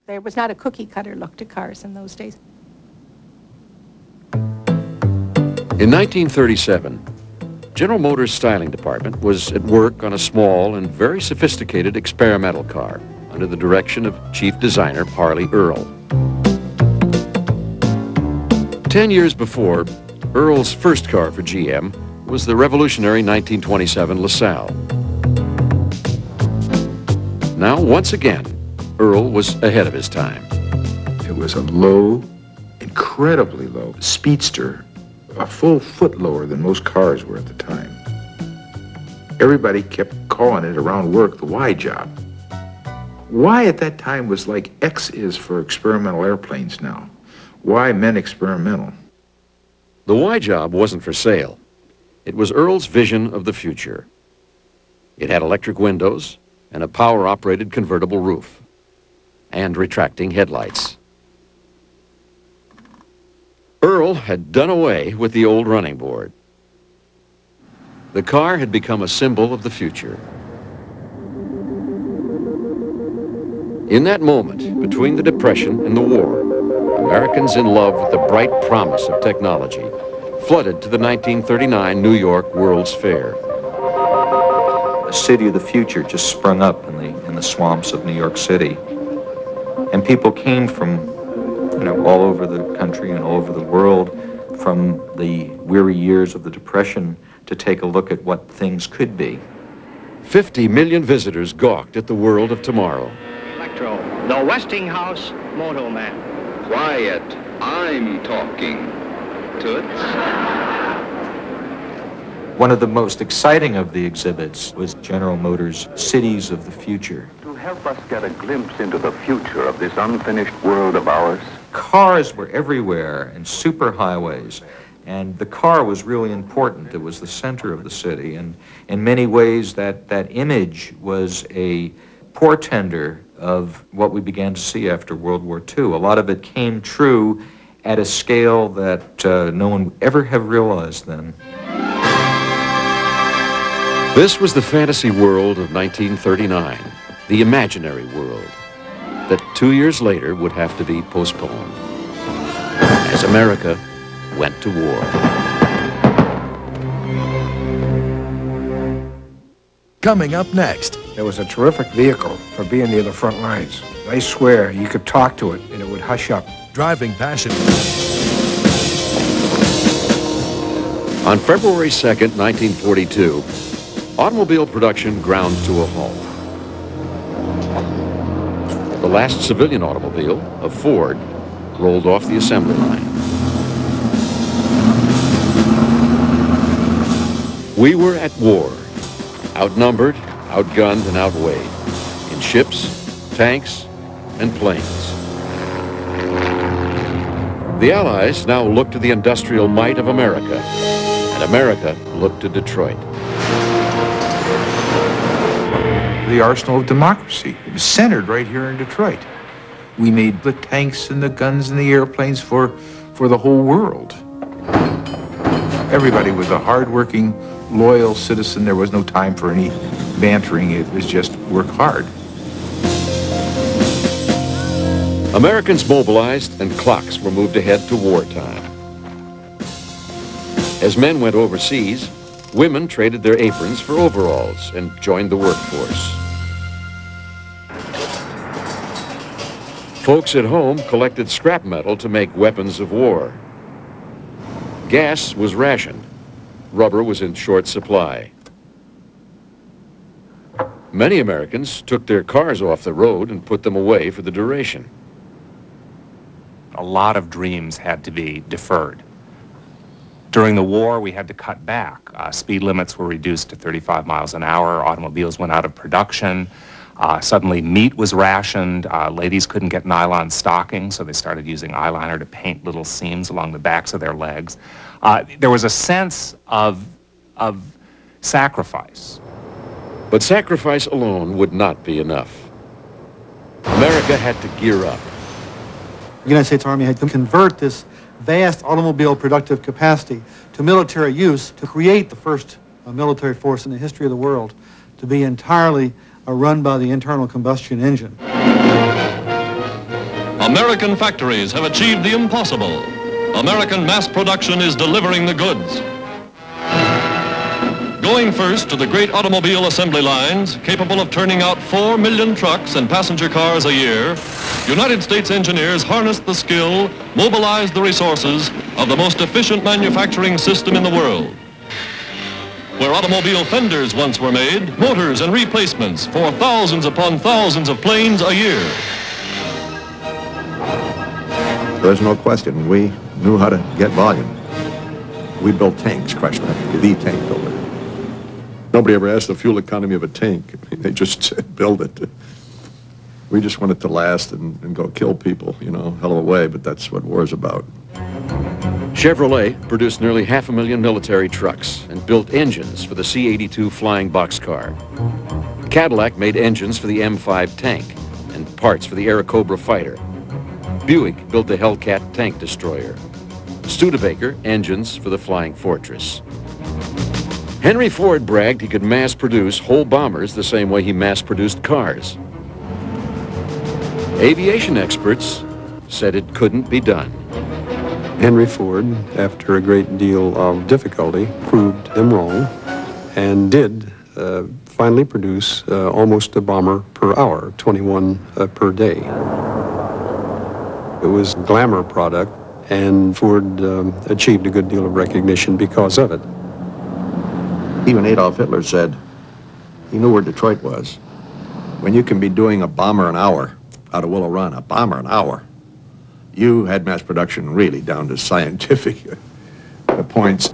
There was not a cookie-cutter look to cars in those days. In 1937, General Motors' styling department was at work on a small and very sophisticated experimental car under the direction of chief designer Harley Earl. 10 years before, Earl's first car for GM was the revolutionary 1927 LaSalle. Now, once again, Earl was ahead of his time. It was a low, incredibly low speedster, a full foot lower than most cars were at the time. Everybody kept calling it around work the Y job. Y at that time was like X is for experimental airplanes now. Y meant experimental. The Y job wasn't for sale. It was Earl's vision of the future. It had electric windows and a power-operated convertible roof and retracting headlights. Earl had done away with the old running board. The car had become a symbol of the future. In that moment, between the Depression and the war, Americans in love with the bright promise of technology flooded to the 1939 New York World's Fair. A city of the future just sprung up in the swamps of New York City. And people came from all over the country and all over the world from the weary years of the Depression to take a look at what things could be. 50 million visitors gawked at the world of tomorrow. Electro, the Westinghouse Moto Man. Quiet, I'm talking. Toots? One of the most exciting of the exhibits was General Motors' Cities of the Future. To help us get a glimpse into the future of this unfinished world of ours. Cars were everywhere and superhighways, and the car was really important. It was the center of the city, and in many ways that image was a portender of what we began to see after World War II. A lot of it came true at a scale that no one would ever have realized then. This was the fantasy world of 1939, the imaginary world that 2 years later would have to be postponed as America went to war. Coming up next. It was a terrific vehicle for being near the front lines. I swear, you could talk to it and it would hush up. Driving Passion. On February 2nd, 1942, automobile production ground to a halt. The last civilian automobile, a Ford, rolled off the assembly line. We were at war, outnumbered, outgunned, and outweighed, in ships, tanks, and planes. The Allies now looked to the industrial might of America, and America looked to Detroit. The arsenal of democracy. It was centered right here in Detroit. We made the tanks and the guns and the airplanes for the whole world. Everybody was a hard-working, loyal citizen. There was no time for any bantering. It was just work hard. Americans mobilized and clocks were moved ahead to wartime. As men went overseas, women traded their aprons for overalls and joined the workforce. Folks at home collected scrap metal to make weapons of war. Gas was rationed. Rubber was in short supply. Many Americans took their cars off the road and put them away for the duration. A lot of dreams had to be deferred. During the war, we had to cut back. Speed limits were reduced to 35 miles an hour. Automobiles went out of production. Suddenly, meat was rationed. Ladies couldn't get nylon stockings, so they started using eyeliner to paint little seams along the backs of their legs. There was a sense of sacrifice. But sacrifice alone would not be enough. America had to gear up. The United States Army had to convert this vast automobile productive capacity to military use to create the first military force in the history of the world to be entirely run by the internal combustion engine. American factories have achieved the impossible. American mass production is delivering the goods. Going first to the great automobile assembly lines, capable of turning out 4 million trucks and passenger cars a year, United States engineers harnessed the skill, mobilized the resources of the most efficient manufacturing system in the world. Where automobile fenders once were made, motors and replacements for thousands upon thousands of planes a year. There's no question, we knew how to get volume. We built tanks, Chrysler, the tank builder. Nobody ever asked the fuel economy of a tank. I mean, they just said, build it. We just want it to last and go kill people, you know, hell of a way, but that's what war's about. Chevrolet produced nearly 500,000 military trucks and built engines for the C-82 flying boxcar. Cadillac made engines for the M5 tank and parts for the Airacobra fighter. Buick built the Hellcat tank destroyer. Studebaker engines for the Flying Fortress. Henry Ford bragged he could mass-produce whole bombers the same way he mass-produced cars. Aviation experts said it couldn't be done. Henry Ford, after a great deal of difficulty, proved them wrong and did finally produce almost a bomber per hour, 21 per day. It was a glamour product, and Ford achieved a good deal of recognition because of it. Even Adolf Hitler said he knew where Detroit was. When you can be doing a bomber an hour out of Willow Run, a bomber an hour, you had mass production really down to scientific points.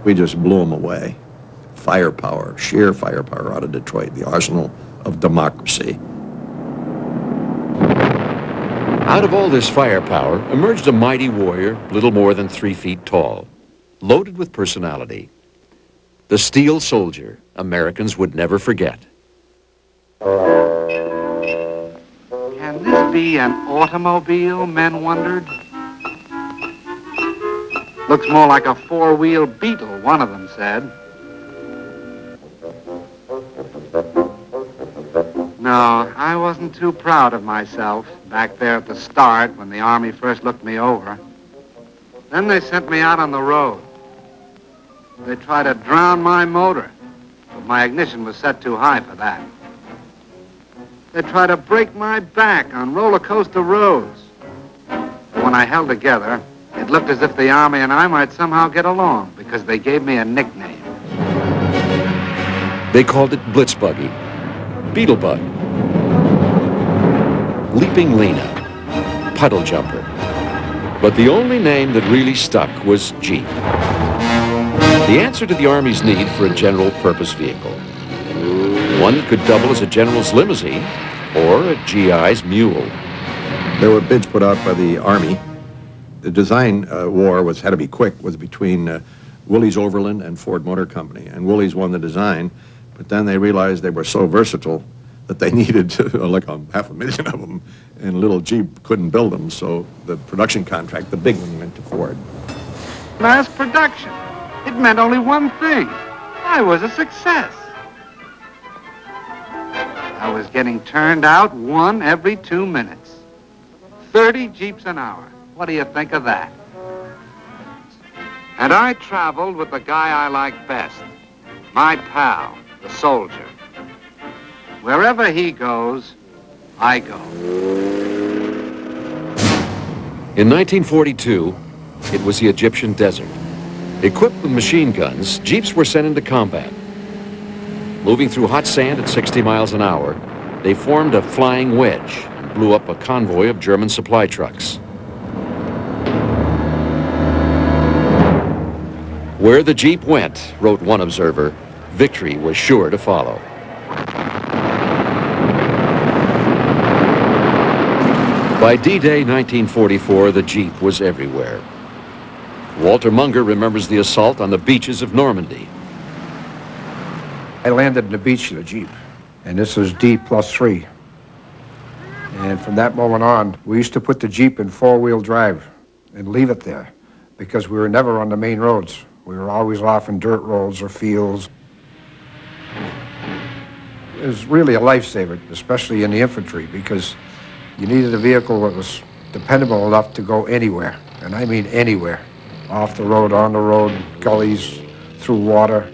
We just blew them away. Firepower, sheer firepower out of Detroit, the arsenal of democracy. Out of all this firepower emerged a mighty warrior, little more than 3 feet tall, loaded with personality. The steel soldier Americans would never forget. Can this be an automobile, men wondered? Looks more like a four-wheel Beetle, one of them said. No, I wasn't too proud of myself back there at the start when the Army first looked me over. Then they sent me out on the road. They tried to drown my motor, but my ignition was set too high for that. They tried to break my back on roller coaster roads. But when I held together, it looked as if the Army and I might somehow get along because they gave me a nickname. They called it Blitz Buggy, Beetlebug, Leaping Lena, Puddle Jumper. But the only name that really stuck was Jeep. The answer to the Army's need for a general-purpose vehicle. One that could double as a general's limousine or a GI's mule. There were bids put out by the Army. The design war had to be quick, was between Willys Overland and Ford Motor Company. And Willys won the design, but then they realized they were so versatile that they needed like 500,000 of them, and little Jeep couldn't build them, so the production contract, the big one, went to Ford. Mass production. It meant only one thing. I was a success. I was getting turned out 1 every 2 minutes. 30 Jeeps an hour. What do you think of that? And I traveled with the guy I liked best, my pal, the soldier. Wherever he goes, I go. In 1942, it was the Egyptian desert. Equipped with machine guns, Jeeps were sent into combat. Moving through hot sand at 60 miles an hour, they formed a flying wedge and blew up a convoy of German supply trucks. Where the Jeep went, wrote one observer, victory was sure to follow. By D-Day 1944, the Jeep was everywhere. Walter Munger remembers the assault on the beaches of Normandy. I landed on the beach in a Jeep, and this was D+3. And from that moment on, we used to put the Jeep in four-wheel drive and leave it there because we were never on the main roads. We were always off in dirt roads or fields. It was really a lifesaver, especially in the infantry, because You needed a vehicle that was dependable enough to go anywhere, and I mean anywhere. Off the road, on the road, gullies, through water.